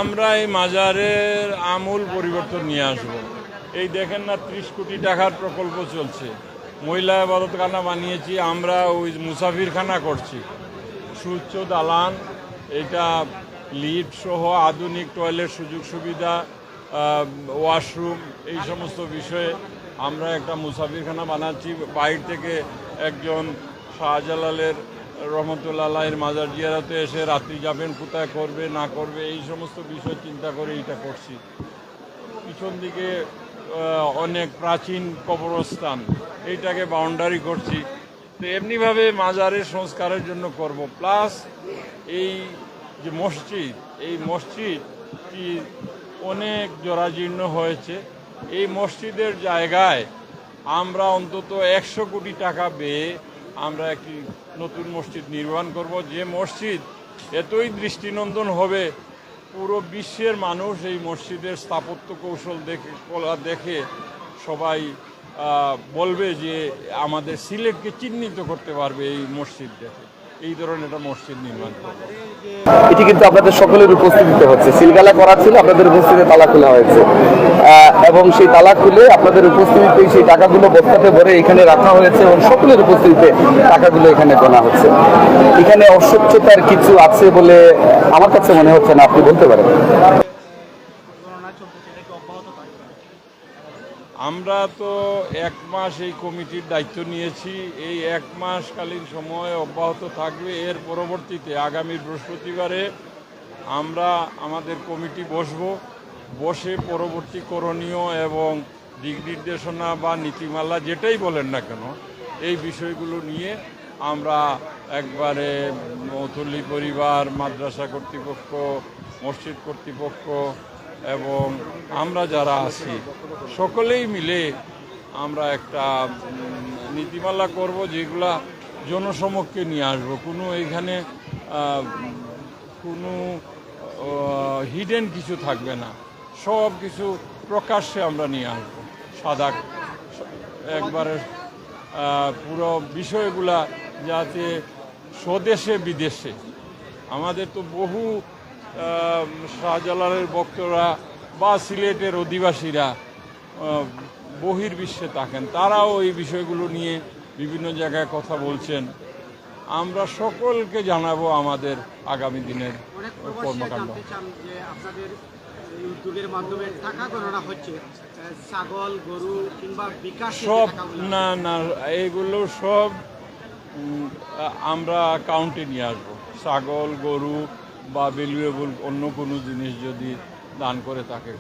আমরা এই মাজারের আমূল পরিবর্তন নিয়ে আসবো। এই দেখেন না 30 কোটি টাকার প্রকল্প চলছে, মহিলা ইবাদতখানা বানিয়েছি, আমরা ওই মুসাফিরখানা করছি, সুউচ্চ দালান, এটা লিফট সহ আধুনিক টয়লেট সুযোগ সুবিধা, ওয়াশরুম, এই সমস্ত বিষয়ে আমরা একটা মুসাফিরখানা বানাচ্ছি। বাইরে থেকে একজন শাহজালালের রহমতুল্লাহের মাজার জিয়ারতে এসে রাত্রি যাবেন, কোথায় করবে না করবে এই সমস্ত বিষয় চিন্তা করে এটা করছি। পিছন দিকে অনেক প্রাচীন কবরস্থান, এইটাকে বাউন্ডারি করছি। তো এমনিভাবে মাজারের সংস্কারের জন্য করব। প্লাস এই যে মসজিদ, এই মসজিদটি অনেক জরাজীর্ণ হয়েছে। এই মসজিদের জায়গায় আমরা অন্তত 100 কোটি টাকা ব্যয়ে আমরা একটি নতুন মসজিদ নির্মাণ করব, যে মসজিদ এতই দৃষ্টিনন্দন হবে, পুরো বিশ্বের মানুষ এই মসজিদের স্থাপত্য কৌশল দেখে সবাই বলবে যে আমাদের সিলেটকে চিহ্নিত করতে পারবে এই মসজিদ দেখে। এই ধরনের একটা মসজিদ নির্মাণ করবে। এটি কিন্তু আপনাদের সকলের উপস্থিতিতে হচ্ছে, সিলগালা করা ছিল, আপনাদের উপস্থিতিতে তালা খোলা হয়েছে এবং সেই তালা খুলে আপনাদের উপস্থিতিতে সেই টাকাগুলো বস্তাতে ভরে এখানে রাখা হয়েছে এবং সকলের উপস্থিতিতে টাকাগুলো এখানে গোনা হচ্ছে। এখানে অস্বচ্ছতার কিছু আছে বলে আমার কাছে মনে হচ্ছে না, আপনি বলতে পারেন? আমরা তো 1 মাস এই কমিটির দায়িত্ব নিয়েছি, এই 1 মাসকালীন সময় অব্যাহত থাকবে। এর পরবর্তীতে আগামী বৃহস্পতিবারে আমরা আমাদের কমিটি বসে পরবর্তী করণীয় এবং দিক নির্দেশনা বা নীতিমালা যেটাই বলেন না কেন এই বিষয়গুলো নিয়ে আমরা একবারে মৌথুল্লি পরিবার, মাদ্রাসা কর্তৃপক্ষ, মসজিদ কর্তৃপক্ষ এবং আমরা যারা আছি সকলেই মিলে আমরা একটা নীতিমালা করব, যেগুলা জনসমক্ষে নিয়ে আসবো। কোনো এখানে কোনো হিডেন কিছু থাকবে না, সব কিছু প্রকাশ্যে আমরা নিয়ে আসবো। সাদা একবারে পুরো বিষয়গুলা যাতে স্বদেশে বিদেশে, আমাদের তো বহু শাহজালালের ভক্তরা বা সিলেটের অধিবাসীরা বহির্বিশ্বে থাকেন, তারাও এই বিষয়গুলো নিয়ে বিভিন্ন জায়গায় কথা বলছেন। আমরা সকলকে জানাবো আমাদের আগামী দিনের কর্মকাণ্ড। সব না না, এইগুলো সব আমরা কাউন্টে নিয়ে আসবো। ছাগল, গরু বা ভ্যালুয়েবল অন্য কোনো জিনিস যদি দান করে তাকে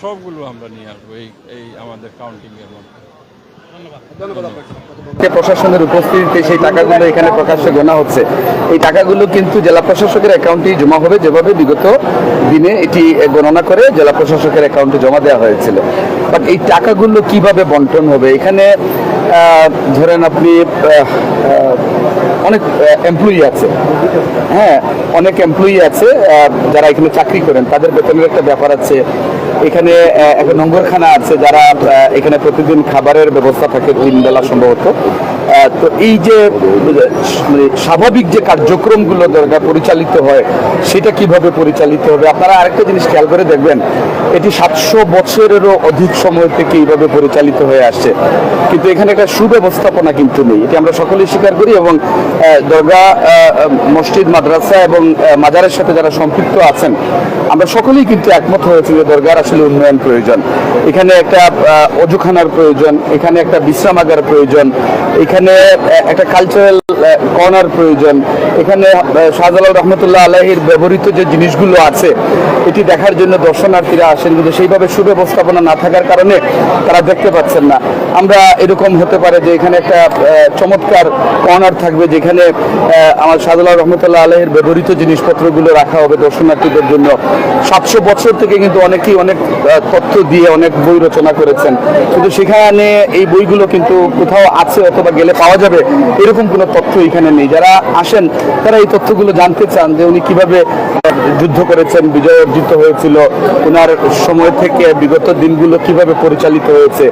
সবগুলো আমরা নিয়ে আসবো এই আমাদের কাউন্টিংয়ের মধ্যে। প্রশাসনের উপস্থিতিতে সেই টাকাগুলো এখানে প্রকাশ্যে গোনা হচ্ছে। এই টাকাগুলো কিন্তু জেলা প্রশাসকের অ্যাকাউন্টে জমা হবে, যেভাবে বিগত দিনে এটি গণনা করে জেলা প্রশাসকের অ্যাকাউন্টে জমা দেওয়া হয়েছিল। বাট এই টাকাগুলো কিভাবে বন্টন হবে? এখানে ধরেন আপনি অনেক এমপ্লয়ি আছে, হ্যাঁ অনেক এমপ্লয়ি আছে যারা এখানে চাকরি করেন, তাদের বেতনের একটা ব্যাপার আছে। এখানে একটা নোংরখানা আছে, যারা এখানে প্রতিদিন খাবারের ব্যবস্থা থাকে 3 বেলা সম্ভবত। তো এই যে স্বাভাবিক যে কার্যক্রমগুলো দরকার পরিচালিত হয়, সেটা কিভাবে পরিচালিত হবে? আপনারা আরেকটা জিনিস খেয়াল করে দেখবেন, এটি 700 বছরেরও অধিক সময় থেকে এইভাবে পরিচালিত হয়ে আসছে, কিন্তু এখানে একটা সুব্যবস্থাপনা কিন্তু নেই। এটি আমরা সকলেই স্বীকার করি এবং দরগা, মসজিদ, মাদ্রাসা এবং মাজারের সাথে যারা সম্পৃক্ত আছেন আমরা সকলেই কিন্তু একমত হয়েছি যে দরগার আসলে উন্নয়ন প্রয়োজন। এখানে একটা অজুখানার প্রয়োজন, এখানে একটা বিশ্রামাগার প্রয়োজন, এখানে একটা কালচারাল কর্নার প্রয়োজন, এখানে শাহজালাল রহমতুল্লাহ আলাইহির ব্যবহৃত যে জিনিসগুলো আছে এটি দেখার জন্য দর্শনার্থীরা আসেন, কিন্তু সেইভাবে সুব্যবস্থাপনা না থাকার কারণে তারা দেখতে পাচ্ছেন না। আমরা এরকম হতে পারে যে এখানে একটা চমৎকার কর্নার থাকবে, যেখানে আমার শাহজালাল রহমতুল্লাহ আলাইহির ব্যবহৃত জিনিসপত্রগুলো রাখা হবে দর্শনার্থীদের জন্য। 700 বছর থেকে কিন্তু অনেকেই অনেক তথ্য দিয়ে অনেক বই রচনা করেছেন, কিন্তু সেখানে এই বইগুলো কিন্তু কোথাও আছে অথবা গেলে গেলে পাওয়া যাবে এরকম কোনো তথ্য এখানে নেই। যারা আসেন তারা এই তথ্যগুলো জানতে চান যে উনি কিভাবে যুদ্ধ করেছেন, বিজয় অর্জিত হয়েছিল, ওনার সময় থেকে বিগত দিনগুলো কিভাবে পরিচালিত হয়েছে,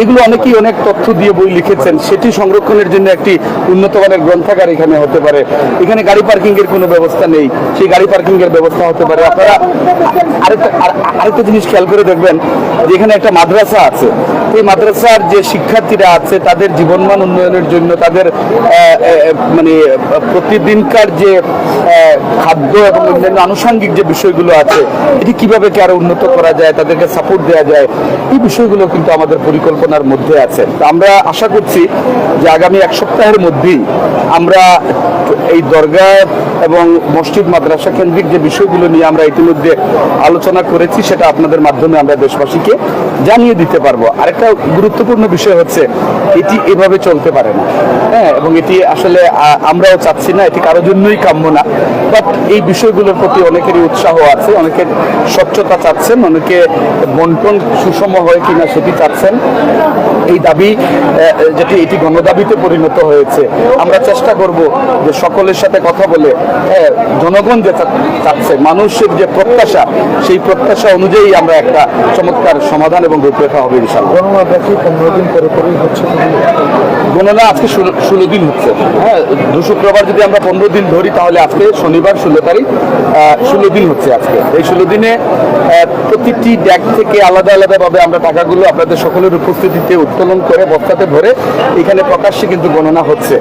এগুলো অনেকেই অনেক তথ্য দিয়ে বই লিখেছেন। সেটি সংরক্ষণের জন্য একটি উন্নত মানের গ্রন্থাগার এখানে হতে পারে। এখানে গাড়ি পার্কিং এর কোনো ব্যবস্থা নেই, সেই গাড়ি পার্কিং এর ব্যবস্থা হতে পারে। আপনারা আরেকটা জিনিস খেয়াল করে দেখবেন যে এখানে একটা মাদ্রাসা আছে। এই মাদ্রাসার যে শিক্ষার্থীরা আছে তাদের জীবনমান উন্নয়নের জন্য, তাদের মানে প্রতিদিনকার যে খাদ্য এবং অন্যান্য আনুষঙ্গিক যে বিষয়গুলো আছে, এটি কিভাবে কি আরো উন্নত করা যায়, তাদেরকে সাপোর্ট দেওয়া যায়, এই বিষয়গুলো কিন্তু আমাদের পরিকল্পনার মধ্যে আছে। তো আমরা আশা করছি যে আগামী এক সপ্তাহের মধ্যেই আমরা এই দরগা এবং মসজিদ মাদ্রাসা কেন্দ্রিক যে বিষয়গুলো নিয়ে আমরা ইতিমধ্যে আলোচনা করেছি সেটা আপনাদের মাধ্যমে আমরা দেশবাসীকে জানিয়ে দিতে পারবো। আরেকটা গুরুত্বপূর্ণ বিষয় হচ্ছে এটি এভাবে চলতে পারে না, হ্যাঁ, এবং এটি আসলে আমরাও চাচ্ছি না, এটি কারোর জন্যই কাম্য না। বাট এই বিষয়গুলোর প্রতি অনেকেরই উৎসাহ আছে, অনেকে স্বচ্ছতা চাচ্ছেন, অনেকে বন্টন সুষম হয় কিনা সেটি চাচ্ছেন। এই দাবি যেটি এটি গণদাবিতে পরিণত হয়েছে। আমরা চেষ্টা করব যে সকলের সাথে কথা বলে জনগণ যে চাচ্ছে, মানুষের যে প্রত্যাশা, সেই প্রত্যাশা অনুযায়ী আমরা একটা চমৎকার সমাধান এবং রূপরেখা হবে ইনশাআল্লাহ। গণনা দেখি 15 দিন পরে পরেই হচ্ছে, গণনা আজকে 16 দিন হচ্ছে। হ্যাঁ, শুক্রবার যদি আমরা 15 দিন ধরি তাহলে আজকে শনিবার 16 তারিখ, 16 দিন হচ্ছে আজকে। এই 16 দিনে প্রতিটি ড্যাগ থেকে আলাদা আলাদাভাবে আমরা টাকাগুলো আপনাদের সকলের উপস্থিতিতে উত্তোলন করে বস্তাতে ভরে এখানে প্রকাশ্যে কিন্তু গণনা হচ্ছে।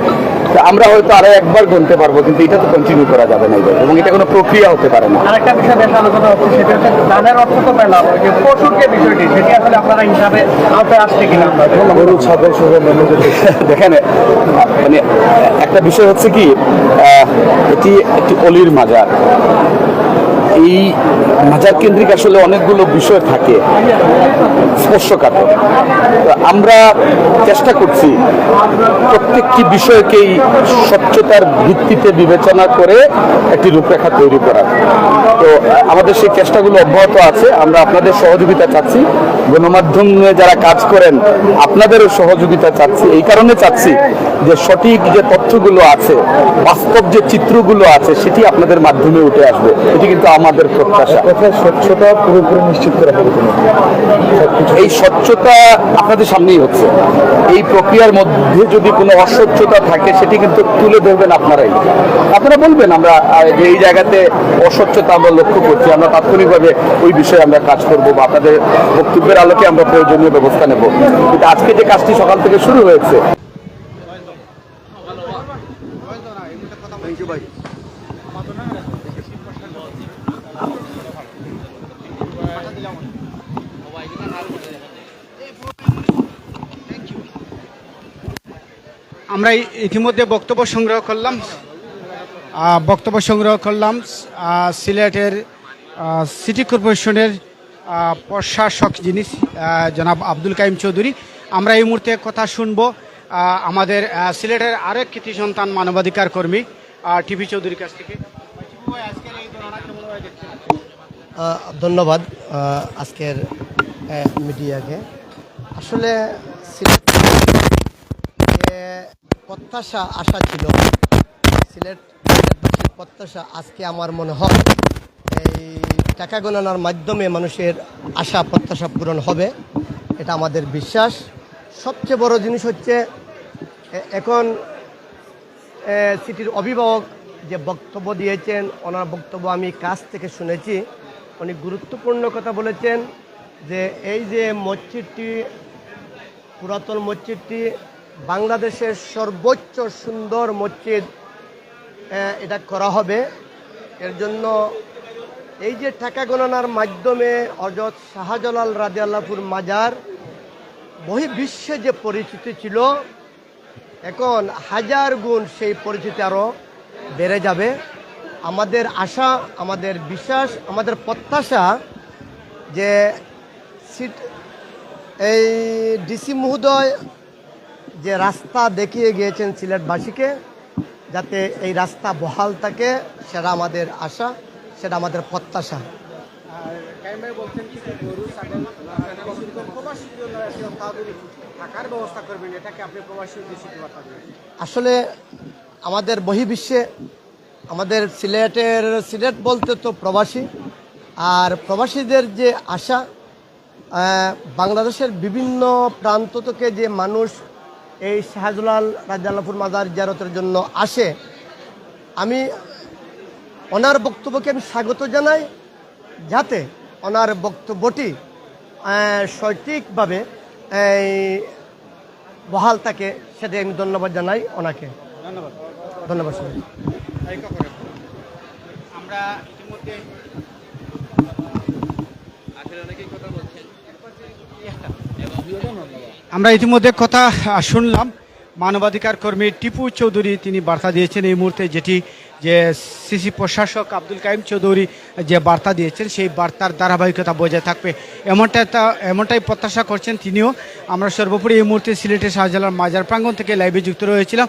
আমরা হয়তো আরো একবার গুনতে পারবো, কিন্তু এটা তো কন্টিনিউ করা যাবে না এবং এটা কোনো প্রক্রিয়া হতে পারে না। আরেকটা বিষয় বেশ আলোচনা হচ্ছে, সেটা হচ্ছে দানের অর্থ তো পেলাম, যে পশুর যে বিষয়টি সেটি আসলে আপনারা হিসাবে আওতায় আসছে কিনা? গরু, ছাগল সহ দেখেন, মানে একটা বিষয় হচ্ছে কি, এটি একটি অলির মাজার। এই মাজার কেন্দ্রিক আসলে অনেকগুলো বিষয় থাকে স্পর্শকাতর। আমরা চেষ্টা করছি প্রত্যেকটি বিষয়কেই স্বচ্ছতার ভিত্তিতে বিবেচনা করে একটি রূপরেখা তৈরি করার। তো আমাদের সেই চেষ্টাগুলো অব্যাহত আছে। আমরা আপনাদের সহযোগিতা চাচ্ছি, গণমাধ্যমে যারা কাজ করেন আপনাদেরও সহযোগিতা চাচ্ছি। এই কারণে চাচ্ছি যে সঠিক যে তথ্যগুলো আছে, বাস্তব যে চিত্রগুলো আছে, সেটি আপনাদের মাধ্যমে উঠে আসবে। এটি কিন্তু আমাদের প্রত্যাশা। স্বচ্ছতা পুরোপুরি নিশ্চিত করা হবে। এই স্বচ্ছতা আপনাদের সামনেই হচ্ছে। এই প্রক্রিয়ার মধ্যে যদি কোনো অস্বচ্ছতা থাকে সেটি কিন্তু তুলে ধরবেন আপনারাই। আপনারা বলবেন আমরা যে এই জায়গাতে অস্বচ্ছতা আমরা লক্ষ্য করছি, আমরা তাৎক্ষণিকভাবে ওই বিষয়ে আমরা কাজ করবো বা আপনাদের বক্তব্যের আলোকে আমরা প্রয়োজনীয় ব্যবস্থা নেব। কিন্তু আজকে যে কাজটি সকাল থেকে শুরু হয়েছে, আমরা ইতিমধ্যে বক্তব্য সংগ্রহ করলাম সিলেটের সিটি কর্পোরেশনের প্রশাসক যিনি জনাব আব্দুল কাইম চৌধুরী। আমরা এই মুহূর্তে কথা শুনবো আমাদের সিলেটের আরেক কৃতি সন্তান মানবাধিকার কর্মী টিভি চৌধুরীর কাছ থেকে। ধন্যবাদ আজকের মিডিয়াকে। আসলে প্রত্যাশা আশা ছিল, সিলেটবাসীর প্রত্যাশা আজকে আমার মনে হয় এই টাকা গণনার মাধ্যমে মানুষের আশা প্রত্যাশা পূরণ হবে, এটা আমাদের বিশ্বাস। সবচেয়ে বড় জিনিস হচ্ছে এখন সিটির অভিভাবক যে বক্তব্য দিয়েছেন, ওনার বক্তব্য আমি কাছ থেকে শুনেছি। অনেক গুরুত্বপূর্ণ কথা বলেছেন যে এই যে মসজিদটি, পুরাতন মসজিদটি বাংলাদেশের সর্বোচ্চ সুন্দর মসজিদ এটা করা হবে। এর জন্য এই যে টাকা গণনার মাধ্যমে হযরত শাহজালাল রাদিয়াল্লাহুর মাজার বহির্বিশ্বে যে পরিচিতি ছিল, এখন হাজার গুণ সেই পরিচিতি আরও বেড়ে যাবে। আমাদের আশা, আমাদের বিশ্বাস, আমাদের প্রত্যাশা যে এই ডিসি মহোদয় যে রাস্তা দেখিয়ে গিয়েছেন সিলেটবাসীকে, যাতে এই রাস্তা বহাল থাকে, সেটা আমাদের আশা, সেটা আমাদের প্রত্যাশা। থাকার ব্যবস্থা করবেন, এটাকে আপনি প্রবাসী উদ্দেশ্যে কি বার্তা দেবেন? আসলে আমাদের বহির্বিশ্বে আমাদের সিলেট বলতে তো প্রবাসী, আর প্রবাসীদের যে আশা, বাংলাদেশের বিভিন্ন প্রান্ত থেকে যে মানুষ এই শাহজালাল রাদিয়াল্লাহু মাজার জিয়ারতের জন্য আসে, আমি ওনার বক্তব্যকে আমি স্বাগত জানাই, যাতে ওনার বক্তব্যটি সঠিকভাবে বহাল থাকে, সেটাই আমি ধন্যবাদ জানাই ওনাকে। ধন্যবাদ। ধন্যবাদ সবাই। আমরা ইতিমধ্যে কথা শুনলাম মানবাধিকার কর্মী টিপু চৌধুরী, তিনি বার্তা দিয়েছেন এই মুহূর্তে, যেটি যে সিসি প্রশাসক আব্দুল কাইম চৌধুরী যে বার্তা দিয়েছেন সেই বার্তার ধারাবাহিকতা বজায় থাকবে এমনটাই প্রত্যাশা করছেন তিনিও। আমরা সর্বোপরি এই মুহূর্তে সিলেটের শাহজালাল মাজার প্রাঙ্গণ থেকে লাইভে যুক্ত রয়েছিলাম।